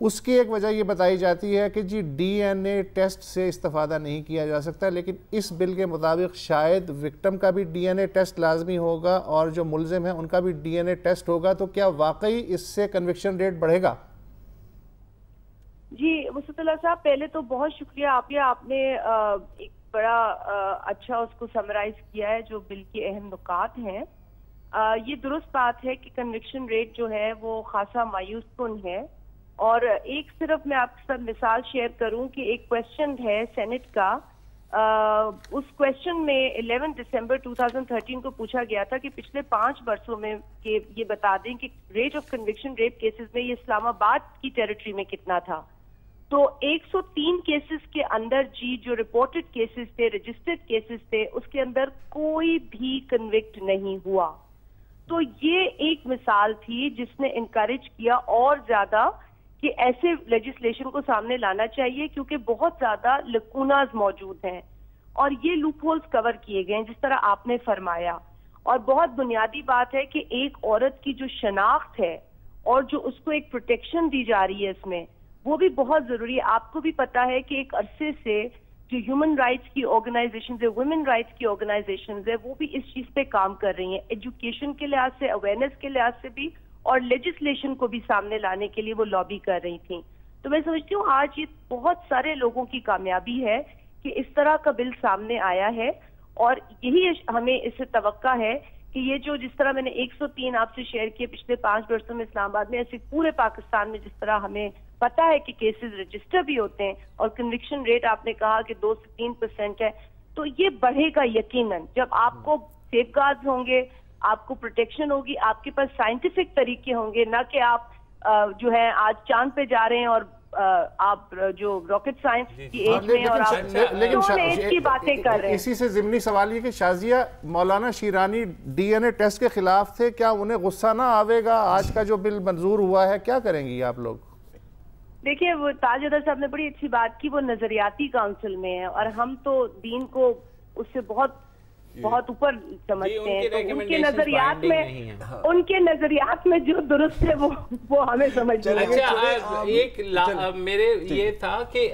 اس کی ایک وجہ یہ بتائی جاتی ہے کہ جی ڈی این اے ٹیسٹ سے استفادہ نہیں کیا جا سکتا، لیکن اس بل کے مطابق شاید وکٹم کا بھی ڈی این اے ٹیسٹ لازمی ہوگا اور جو ملزم ہیں ان کا بھی ڈی این اے ٹیسٹ ہوگا، تو کیا واقعی اس سے کنوکشن ریٹ بڑھے گا؟ جی وسط اللہ صاحب، پہلے تو بہت شکریہ آپ نے ایک بڑا اچھا اس کو سمرائز کیا ہے جو بل کے اہم نکات ہیں۔ یہ درست بات ہے کہ کنوکشن ریٹ جو ہے وہ خاصا مایوس کن ہے، اور ایک صرف میں آپ کے ساتھ مثال شیئر کروں کہ ایک کویسچن ہے سینٹ کا، اس کویسچن میں 11 دسمبر 2013 کو پوچھا گیا تھا کہ پچھلے 5 برسوں میں کہ یہ بتا دیں کہ rate of conviction rape cases میں یہ اسلام آباد کی ٹیریٹری میں کتنا تھا، تو 103 کیسز کے اندر جی جو رپورٹڈ کیسز تھے، رجسٹرڈ کیسز تھے، اس کے اندر کوئی بھی کنوکٹ نہیں ہوا۔ تو یہ ایک مثال تھی جس نے انکریج کیا اور زیادہ کہ ایسے لیجسلیشن کو سامنے لانا چاہیے، کیونکہ بہت زیادہ لکوناز موجود ہیں اور یہ لوپ ہولز کور کیے گئے ہیں جس طرح آپ نے فرمایا۔ اور بہت بنیادی بات ہے کہ ایک عورت کی جو شناخت ہے اور جو اس کو ایک پروٹیکشن دی جا رہی ہے اس میں، وہ بھی بہت ضروری ہے۔ آپ کو بھی پتا ہے کہ ایک عرصے سے جو ہیومن رائٹس کی آرگنائزیشنز ہے، ویمن رائٹس کی آرگنائزیشنز ہے، وہ بھی اس چیز پہ کام کر رہی ہیں، ایجوکیشن کے لحاظ سے، اویئرنیس کے لحاظ سے بھی، اور لیجسلیشن کو بھی سامنے لانے کے لیے وہ لابی کر رہی تھیں۔ تو میں سمجھتی ہوں آج یہ بہت سارے لوگوں کی کامیابی ہے کہ اس طرح کا بل سامنے آیا ہے، اور یہی ہمیں اس سے توقع ہے کہ یہ جو جس طرح میں نے 103 آپ سے شیئر کیے پچھلے 5 برسوں میں اسلام آباد میں، ایسے پورے پاکستان میں جس طرح ہمیں پتا ہے کہ کیسز رجسٹر بھی ہوتے ہیں اور کنوکشن ریٹ آپ نے کہا کہ 2 سے 3% ہے، تو یہ بڑھے گا یقیناً جب آپ کو سیف گارڈز ہوں گے، آپ کو پروٹیکشن ہوگی، آپ کے پاس سائنٹیفک طریقے ہوں گے، نہ کہ آپ جو ہے آج چاند پہ جا رہے ہیں اور آپ جو راکٹ سائنس کی ایج میں اور آپ کی باتیں کر رہے ہیں۔ اسی سے ضمنی سوال یہ کہ Shazia, Maulana Sherani D N A test کے خلاف تھے، کیا انہیں غصہ نہ آوے گا؟ آج کا جو بل منظور ہوا ہے کیا کریں گی آپ لوگ؟ دیکھیے، وہ تاج ادا صاحب نے بڑی اچھی بات کی، وہ نظریاتی کاؤنسل میں ہے اور ہم تو دین کو اس سے بہت اوپر سمجھتے ہیں، تو ان کے نظریات میں جو درست ہے وہ ہمیں سمجھنا ہے۔ اچھا، ایک میرے یہ تھا کہ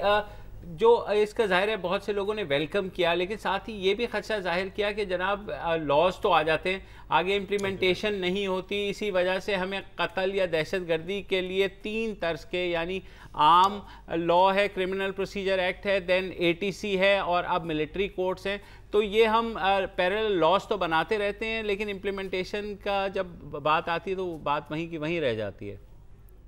جو اس کا ظاہر ہے بہت سے لوگوں نے ویلکم کیا، لیکن ساتھ ہی یہ بھی خدشہ ظاہر کیا کہ جناب لاز تو آ جاتے ہیں، آگے امپلیمنٹیشن نہیں ہوتی، اسی وجہ سے ہمیں قتل یا دہشت گردی کے لیے 3 طرز کے، یعنی عام لا ہے، کرمنل پروسیجر ایکٹ ہے، دین ATC ہے، اور اب ملٹری کورٹس ہیں، تو یہ ہم پیرل لاز تو بناتے رہتے ہیں، لیکن امپلیمنٹیشن کا جب بات آتی ہے تو وہ بات وہیں کی وہیں رہ جاتی ہے۔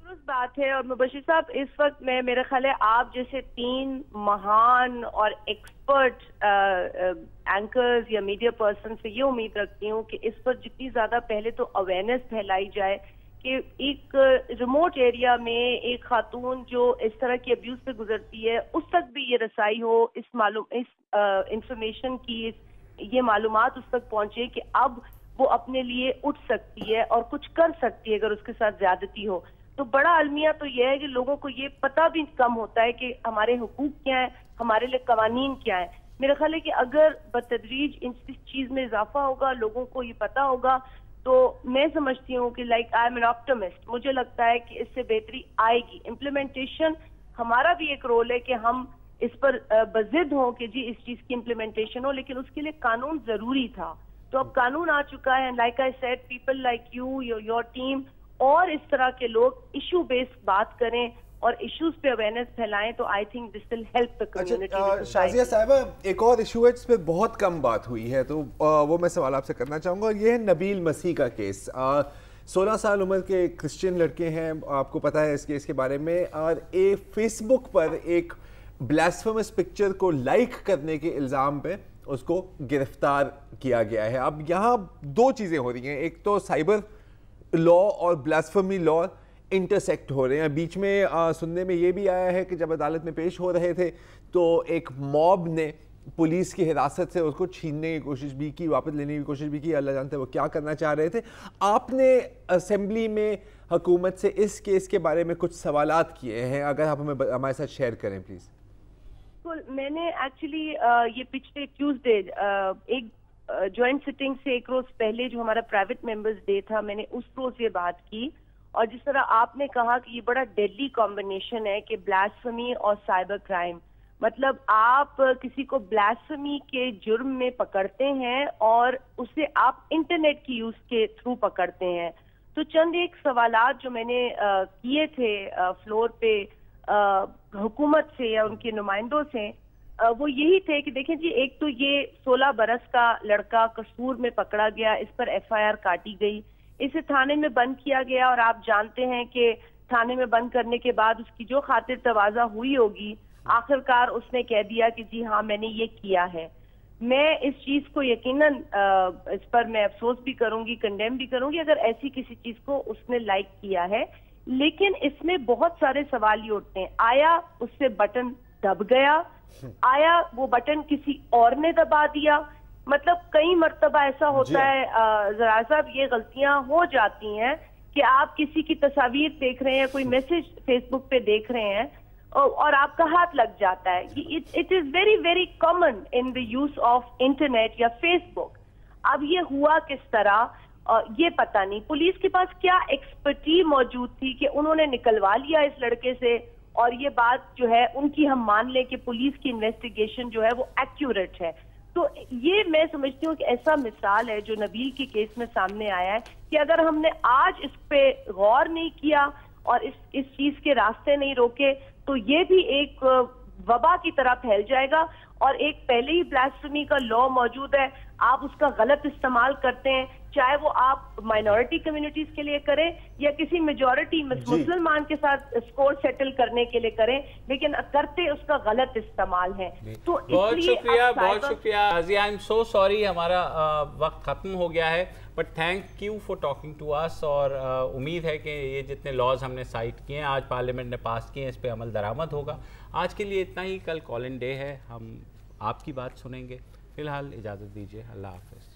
درست بات ہے، اور مبشر صاحب اس وقت میں میرا خیال ہے آپ جیسے 3 مہان اور ایکسپرٹ اینکرز یا میڈیا پرسن سے یہ امید رکھتی ہوں کہ اس پر جتنی زیادہ پہلے تو اویئرنیس پھیلائی جائے کہ ایک ریموٹ ایریا میں ایک خاتون جو اس طرح کی ابیوز سے گزرتی ہے اس تک بھی یہ رسائی ہو، اس انفارمیشن کی یہ معلومات اس تک پہنچے کہ اب وہ اپنے لیے اٹھ سکتی ہے اور کچھ کر سکتی ہے اگر اس کے ساتھ زیادتی ہو۔ تو بڑا المیہ تو یہ ہے کہ لوگوں کو یہ پتہ بھی کم ہوتا ہے کہ ہمارے حقوق کیا ہیں، ہمارے لیے قوانین کیا ہیں۔ میرا خیال ہے کہ اگر بتدریج اس چیز میں اضافہ ہوگا، لوگوں کو یہ پتہ ہوگا، تو میں سمجھتی ہوں کہ like I am an optimist, مجھے لگتا ہے کہ اس سے بہتری آئے گی۔ امپلیمنٹیشن ہمارا بھی ایک رول ہے کہ ہم اس پر بضد ہوں کہ جی اس چیز کی امپلیمنٹیشن ہو، لیکن اس کے لیے قانون ضروری تھا، تو اب قانون آ چکا ہے۔ Like I said, people like you, your team اور اس طرح کے لوگ ایشو بیسڈ بات کریں اور ایشوز پہ اویئرنیس پھیلائیں، تو I think this will help the community. Shazia صاحبہ، ایک اور ایشو ہے جس پہ بہت کم بات ہوئی ہے، تو وہ میں سوال آپ سے کرنا چاہوں گا، یہ ہے نبیل مسیح کا کیس۔ 16 سال عمر کے کرسچین لڑکے ہیں، آپ کو پتا ہے اس کیس کے بارے میں، اور فیس بک پر ایک بلاسفیمس پکچر کو لائک کرنے کے الزام پہ اس کو گرفتار کیا گیا ہے. اب یہاں دو چیزیں ہو رہی ہیں, ایک تو سائبر لا اور بلاسفیمی لا انٹرسیکٹ ہو رہے ہیں. بیچ میں سننے میں یہ بھی آیا ہے کہ جب عدالت میں پیش ہو رہے تھے تو ایک موب نے پولیس کی حراست سے اس کو چھیننے کی کوشش بھی کی, واپس لینے کی کوشش بھی کی. اللہ جانتے ہیں وہ کیا کرنا چاہ رہے تھے. آپ نے اسمبلی میں حکومت سے اس کیس کے بارے میں کچھ سوالات کیے ہیں, اگر آپ ہمیں ہمارے ساتھ شیئر کریں پلیز. میں نے ایکچولی یہ پچھلے ٹیوزڈے ایک جوائنٹ سٹنگ سے ایک روز پہلے جو ہمارا پرائیویٹ ممبرز ڈے تھا, میں نے اس روز یہ بات کی. اور جس طرح آپ نے کہا کہ یہ بڑا ڈیڈلی کمبینیشن ہے کہ بلاسفیمی اور سائبر کرائم, مطلب آپ کسی کو بلاسفیمی کے جرم میں پکڑتے ہیں اور اسے آپ انٹرنیٹ کی یوز کے تھرو پکڑتے ہیں. تو چند ایک سوالات جو میں نے کیے تھے فلور پہ حکومت سے یا ان کے نمائندوں سے, وہ یہی تھے کہ دیکھیں جی, ایک تو یہ 16 برس کا لڑکا قصور میں پکڑا گیا, اس پر FIR کاٹی گئی, اسے تھانے میں بند کیا گیا, اور آپ جانتے ہیں کہ تھانے میں بند کرنے کے بعد اس کی جو خاطر تواضع ہوئی ہوگی, آخرکار اس نے کہہ دیا کہ جی ہاں میں نے یہ کیا ہے. میں اس چیز کو یقیناً اس پر میں افسوس بھی کروں گی, کنڈیم بھی کروں گی اگر ایسی کسی چیز کو اس نے لائک کیا ہے. لیکن اس میں بہت سارے سوال یہ اٹھتے ہیں, آیا اس سے بٹن دب گیا, آیا وہ بٹن کسی اور نے دبا دیا. مطلب کئی مرتبہ ایسا ہوتا ہے ذرا صاحب, یہ غلطیاں ہو جاتی ہیں کہ آپ کسی کی تصاویر دیکھ رہے ہیں, کوئی میسج فیس بک پہ دیکھ رہے ہیں اور آپ کا ہاتھ لگ جاتا ہے. It is very very common in the use of internet یا فیس بک. اب یہ ہوا کس طرح یہ پتہ نہیں. پولیس کے پاس کیا ایکسپرٹی موجود تھی کہ انہوں نے نکلوا لیا اس لڑکے سے, اور یہ بات جو ہے ان کی ہم مان لیں کہ پولیس کی انویسٹیگیشن جو ہے وہ ایکیوریٹ ہے. تو یہ میں سمجھتی ہوں کہ ایسا مثال ہے جو نبیل کے کیس میں سامنے آیا ہے کہ اگر ہم نے آج اس پہ غور نہیں کیا اور اس چیز کے راستے نہیں روکے تو یہ بھی ایک وبا کی طرح پھیل جائے گا. اور ایک پہلے ہی بلاسفیمی کا لا موجود ہے, آپ اس کا غلط استعمال کرتے ہیں, چاہے وہ آپ مائنورٹی کمیونٹیز کے لیے کریں یا کسی میجورٹی مسلمان کے ساتھ اسکور سیٹل کرنے کے لیے کریں, لیکن کرتے اس کا غلط استعمال ہے. تو بہت شکریہ غازی, آئی ایم سو سوری, ہمارا وقت ختم ہو گیا ہے, but thank you for talking to us. اور امید ہے کہ یہ جتنے لاز ہم نے سائٹ کیے ہیں, آج پارلیمنٹ نے پاس کیے ہیں, اس پہ عمل درآمد ہوگا. آج کے لیے اتنا ہی, کل کالن ڈے ہے, ہم آپ کی بات سنیں گے. فی الحال اجازت دیجیے, اللہ حافظ.